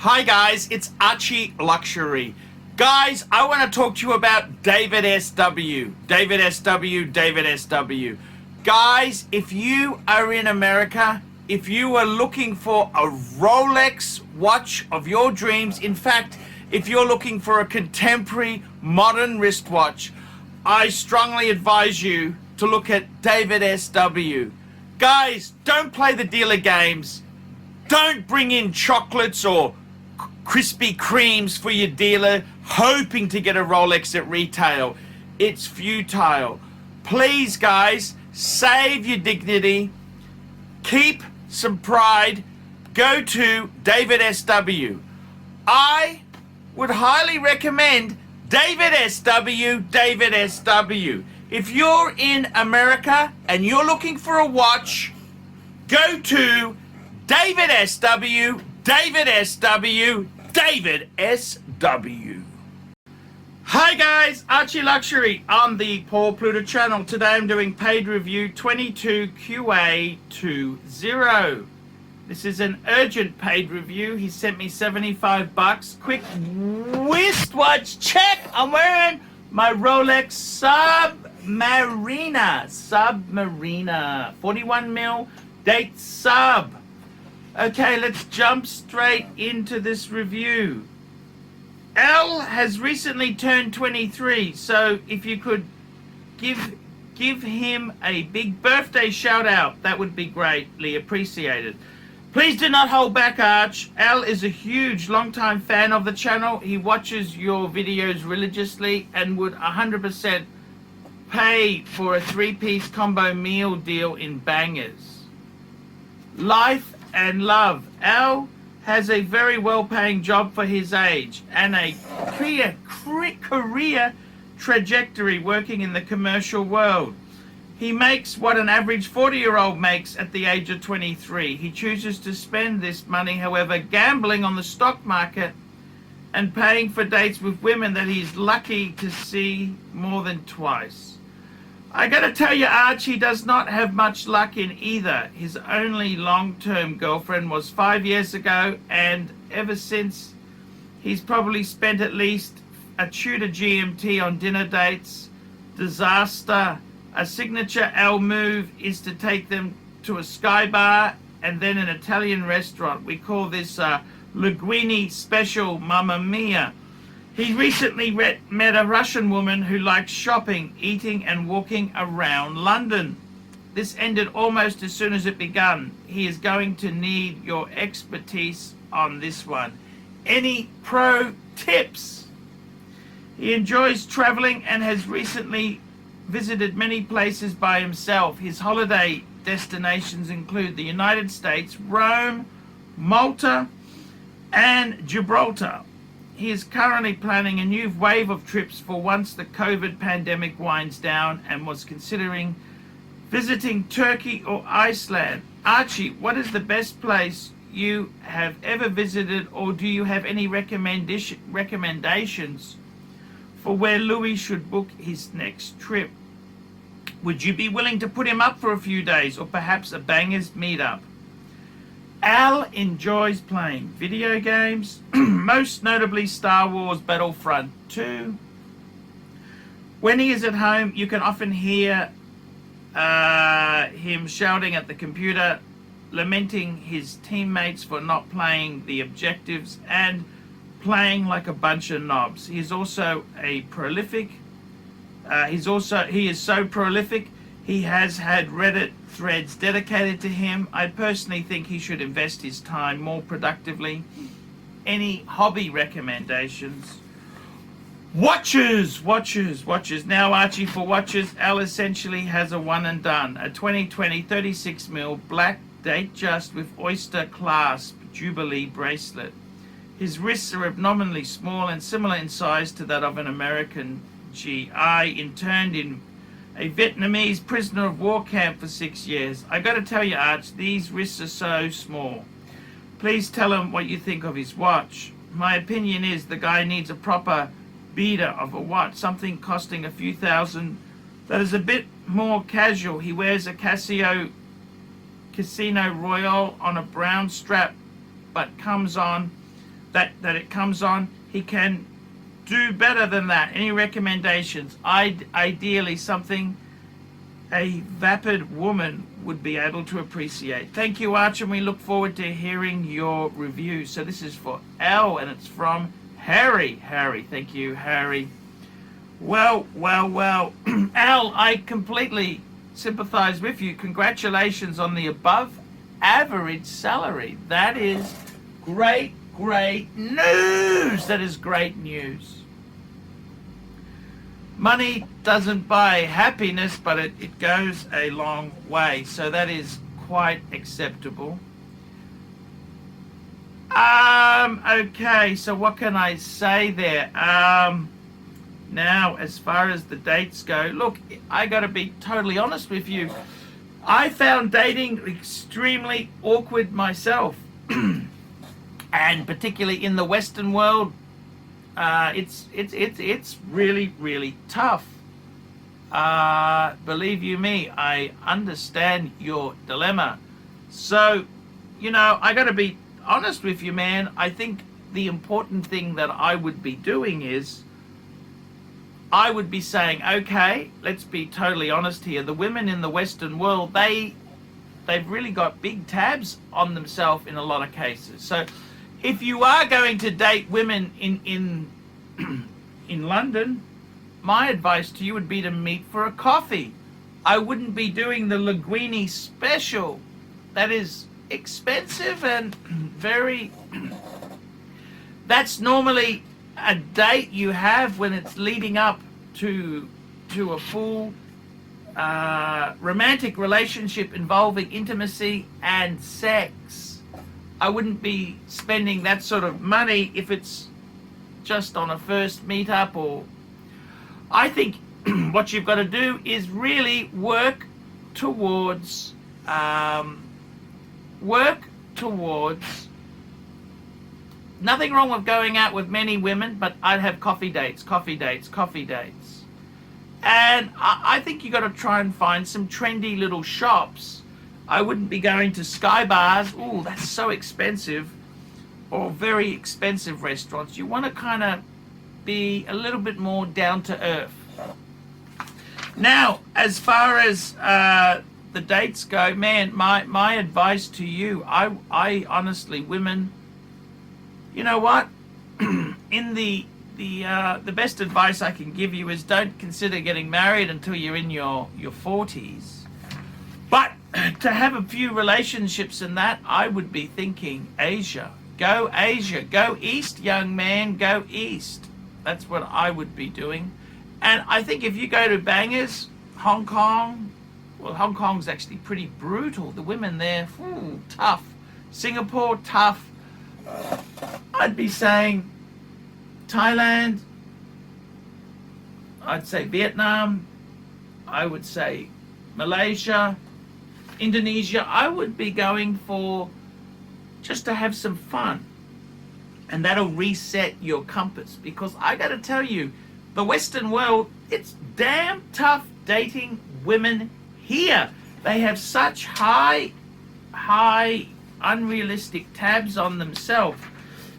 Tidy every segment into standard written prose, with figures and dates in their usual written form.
Hi guys, it's ArchieLuxury. Guys, I want to talk to you about David SW. David SW, David SW. Guys, if you are in America, if you are looking for a Rolex watch of your dreams, in fact, if you're looking for a contemporary modern wristwatch, I strongly advise you to look at David SW. Guys, don't play the dealer games. Don't bring in chocolates or Krispy Kremes for your dealer hoping to get a Rolex at retail. It's futile. Please, guys, save your dignity. Keep some pride. Go to David SW. I would highly recommend David SW, David SW. If you're in America and you're looking for a watch, go to David SW, David SW, David SW. Hi guys, ArchieLuxury on the Paul Pluta channel. Today I'm doing paid review 22QA20. This is an urgent paid review. He sent me 75 bucks. Quick wristwatch check. I'm wearing my Rolex Submariner 41 mil date sub. Okay, let's jump straight into this review. L has recently turned 23, so if you could give him a big birthday shout out, that would be greatly appreciated. Please do not hold back, Arch. L is a huge long-time fan of the channel. He watches your videos religiously and would 100% pay for a 3-piece combo meal deal in Bangers. Life and love. Al has a very well-paying job for his age and a career trajectory working in the commercial world. He makes what an average 40-year-old makes at the age of 23. He chooses to spend this money, however, gambling on the stock market and paying for dates with women that he's lucky to see more than twice. I gotta tell you, Archie does not have much luck in either. His only long-term girlfriend was 5 years ago, and ever since, he's probably spent at least a Tudor GMT on dinner dates. Disaster. A signature L move is to take them to a sky bar and then an Italian restaurant. We call this Linguine special, Mamma Mia. He recently met a Russian woman who likes shopping, eating and walking around London. This ended almost as soon as it began. He is going to need your expertise on this one. Any pro tips? He enjoys traveling and has recently visited many places by himself. His holiday destinations include the United States, Rome, Malta, and Gibraltar. He is currently planning a new wave of trips for once the COVID pandemic winds down and was considering visiting Turkey or Iceland. Archie, what is the best place you have ever visited, or do you have any recommendations for where Louis should book his next trip? Would you be willing to put him up for a few days or perhaps a Bangers meetup? Al enjoys playing video games, most notably Star Wars Battlefront 2. When he is at home, you can often hear him shouting at the computer, lamenting his teammates for not playing the objectives and playing like a bunch of knobs. He is also a prolific. He is so prolific. He has had Reddit threads dedicated to him. I personally think he should invest his time more productively. Any hobby recommendations? Watches. Now, Archie, for watches, Al essentially has a one and done. A 2020 36 mil black date just with oyster clasp Jubilee bracelet. His wrists are abnormally small and similar in size to that of an American GI interned in a Vietnamese prisoner of war camp for 6 years. I gotta tell you, Arch, these wrists are so small. Please tell him what you think of his watch. My opinion is the guy needs a proper beater of a watch, something costing a few thousand that is a bit more casual. He wears a Casio Casino Royale on a brown strap, but comes on that it comes on. He can do better than that. Any recommendations? Ideally something a vapid woman would be able to appreciate. Thank you, Archie, and we look forward to hearing your review. So this is for L, and it's from Harry. Harry, thank you, Harry. Well, Al, I completely sympathize with you. Congratulations on the above average salary. That is great news. That is great news. Money doesn't buy happiness, but it goes a long way. So that is quite acceptable. Okay, so what can I say there? Now, as far as the dates go, look, I got to be totally honest with you. I found dating extremely awkward myself. And particularly in the Western world, it's really tough. Believe you me, I understand your dilemma. So, you know, I got to be honest with you, man. I think the important thing that I would be doing is I would be saying, okay, let's be totally honest here. The women in the Western world, they've really got big tabs on themselves in a lot of cases. So if you are going to date women in London, my advice to you would be to meet for a coffee. I wouldn't be doing the linguine special. That is expensive and very... That's normally a date you have when it's leading up to a full romantic relationship involving intimacy and sex. I wouldn't be spending that sort of money if it's just on a first meetup. Or I think what you've got to do is really work towards nothing wrong with going out with many women, but I'd have coffee dates. And I think you got to try and find some trendy little shops. I wouldn't be going to Sky Bars. Ooh, that's so expensive. Or very expensive restaurants. You want to kind of be a little bit more down to earth. Now, as far as the dates go, man, my advice to you, I honestly, women, you know what? In the best advice I can give you is don't consider getting married until you're in your 40s. But to have a few relationships in that, I would be thinking Asia. Go Asia. Go east, young man. Go east. That's what I would be doing. And I think if you go to bangers, Hong Kong, well, Hong Kong's actually pretty brutal. The women there, tough. Singapore, tough. I'd be saying Thailand, I'd say Vietnam, I would say Malaysia, Indonesia. I would be going for just to have some fun, and that'll reset your compass, because I got to tell you, the Western world, it's damn tough dating women here. They have such high unrealistic tabs on themselves.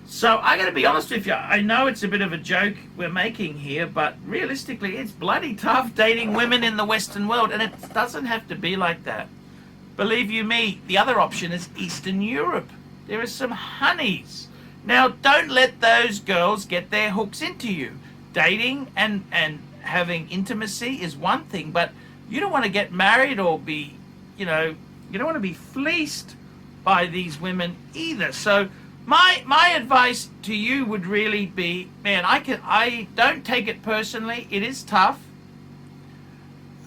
So I gotta be honest with you, I know it's a bit of a joke we're making here, but realistically it's bloody tough dating women in the Western world, and it doesn't have to be like that. Believe you me, the other option is Eastern Europe. There are some honeys. Now don't let those girls get their hooks into you. Dating and having intimacy is one thing, but you don't want to get married or be, you don't want to be fleeced by these women either. So my advice to you would really be, man, I don't take it personally. It is tough.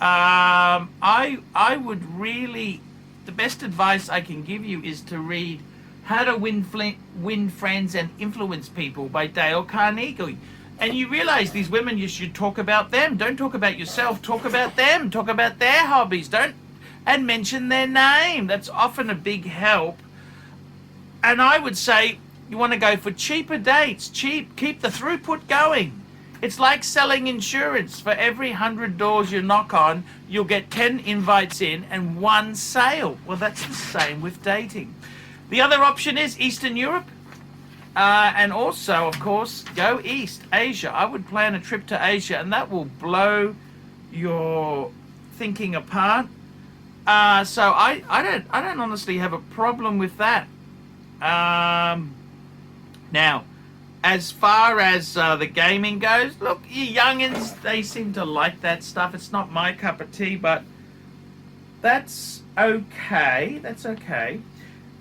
I would really, the best advice I can give you is to read How to Win Friends and Influence People by Dale Carnegie. And you realize these women, you should talk about them. Don't talk about yourself. Talk about them. Talk about their hobbies. And mention their name. That's often a big help. And I would say you want to go for cheaper dates. Cheap. Keep the throughput going. It's like selling insurance. For every 100 doors you knock on, you'll get 10 invites in and 1 sale. Well, that's the same with dating. The other option is Eastern Europe. And also, of course, go east, Asia. I would plan a trip to Asia, and that will blow your thinking apart. So I don't honestly have a problem with that. Now, as far as the gaming goes, look, you youngins, they seem to like that stuff. It's not my cup of tea, but that's okay. That's okay.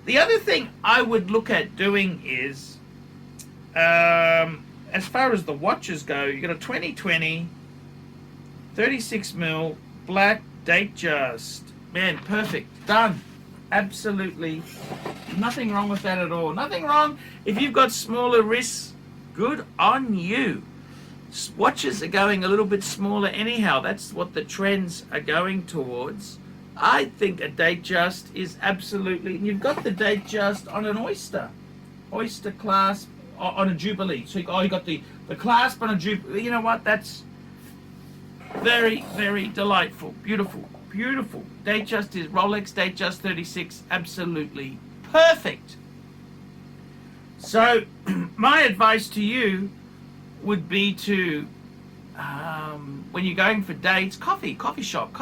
The other thing I would look at doing is, as far as the watches go, you got a 2020, 36mm, black, Datejust. Man, perfect. Done. Absolutely nothing wrong with that at all. Nothing wrong. If you've got smaller wrists, good on you. Watches are going a little bit smaller anyhow. That's what the trends are going towards. I think a Datejust is absolutely... You've got the Datejust on an Oyster clasp on a Jubilee. So you got the clasp on a Jubilee. You know what? That's very, very delightful. Beautiful. Beautiful. Datejust is Rolex Datejust 36. Absolutely perfect. So my advice to you would be to, when you're going for dates, coffee shop.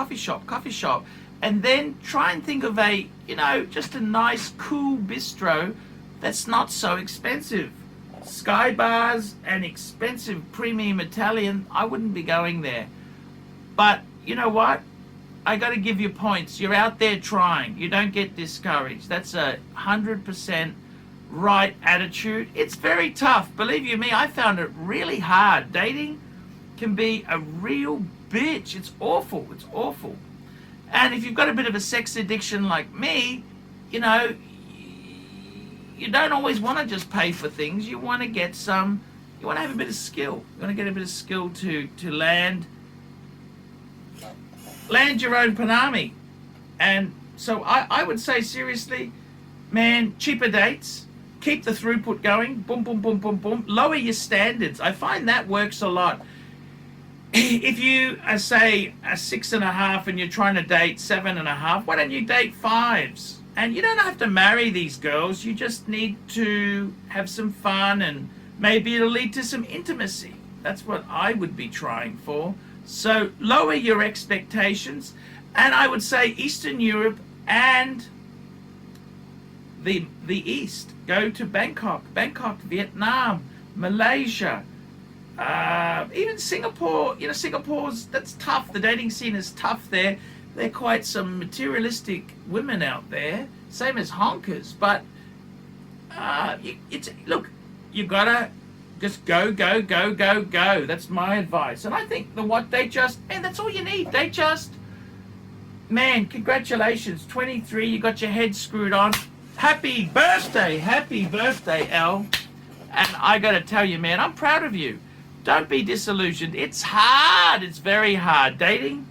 And then try and think of a, just a nice, cool bistro that's not so expensive. Sky bars and expensive premium Italian, I wouldn't be going there. But you know what? I got to give you points. You're out there trying. You don't get discouraged. That's 100% right attitude. It's very tough. Believe you me, I found it really hard. Dating can be a real bitch. It's awful. It's awful. And if you've got a bit of a sex addiction like me, you don't always want to just pay for things. You want to get some, you want to have a bit of skill. You want to get a bit of skill to land your own panami. And so I would say, seriously, man, cheaper dates, keep the throughput going, boom, boom, boom, boom, boom, lower your standards. I find that works a lot. If you are, say, a 6.5 and you're trying to date 7.5, why don't you date 5s? And you don't have to marry these girls. You just need to have some fun, and maybe it'll lead to some intimacy. That's what I would be trying for. So lower your expectations. And I would say Eastern Europe and the East. Go to Bangkok, Vietnam, Malaysia, even Singapore. Singapore's, that's tough. The dating scene is tough there. They're quite some materialistic women out there, same as honkers. But look, you gotta just go. That's my advice. And I think Datejust, man, that's all you need. Datejust, man, congratulations, 23. You got your head screwed on. Happy birthday, Elle. And I gotta tell you, man, I'm proud of you. Don't be disillusioned. It's hard. It's very hard. Dating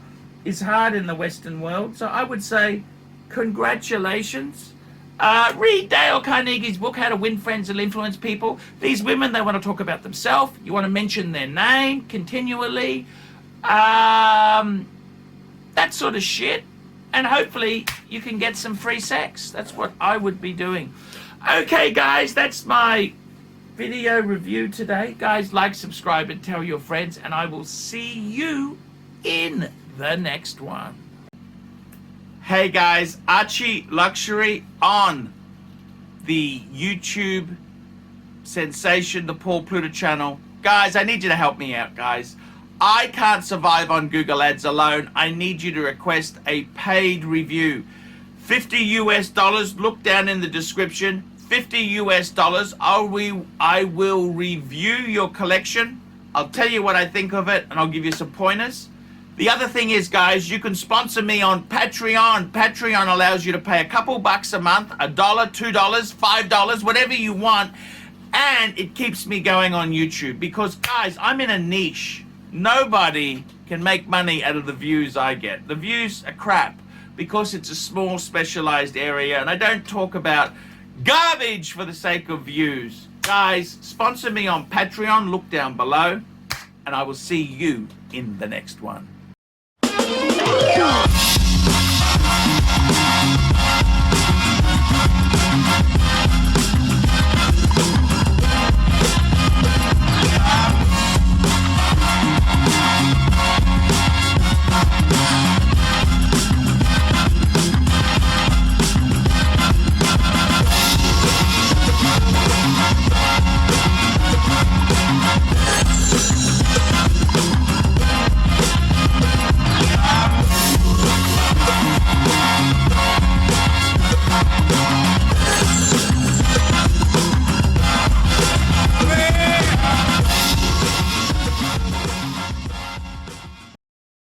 is hard in the Western world. So I would say congratulations. Read Dale Carnegie's book, How to Win Friends and Influence People. These women, they want to talk about themselves. You want to mention their name continually. That sort of shit. And hopefully you can get some free sex. That's what I would be doing. Okay, guys, that's my video review today. Guys, like, subscribe, and tell your friends. And I will see you in the next one. Hey guys, ArchieLuxury on the YouTube sensation, the Paul Pluta channel. Guys, I need you to help me out, guys. I can't survive on Google Ads alone. I need you to request a paid review. $50 US, look down in the description. $50 US, I will review your collection. I'll tell you what I think of it, and I'll give you some pointers. The other thing is, guys, you can sponsor me on Patreon. Patreon allows you to pay a couple bucks a month, $1, $2, $5, whatever you want, and it keeps me going on YouTube. Because, guys, I'm in a niche. Nobody can make money out of the views I get. The views are crap because it's a small, specialized area, and I don't talk about garbage for the sake of views. Guys, sponsor me on Patreon. Look down below, and I will see you in the next one.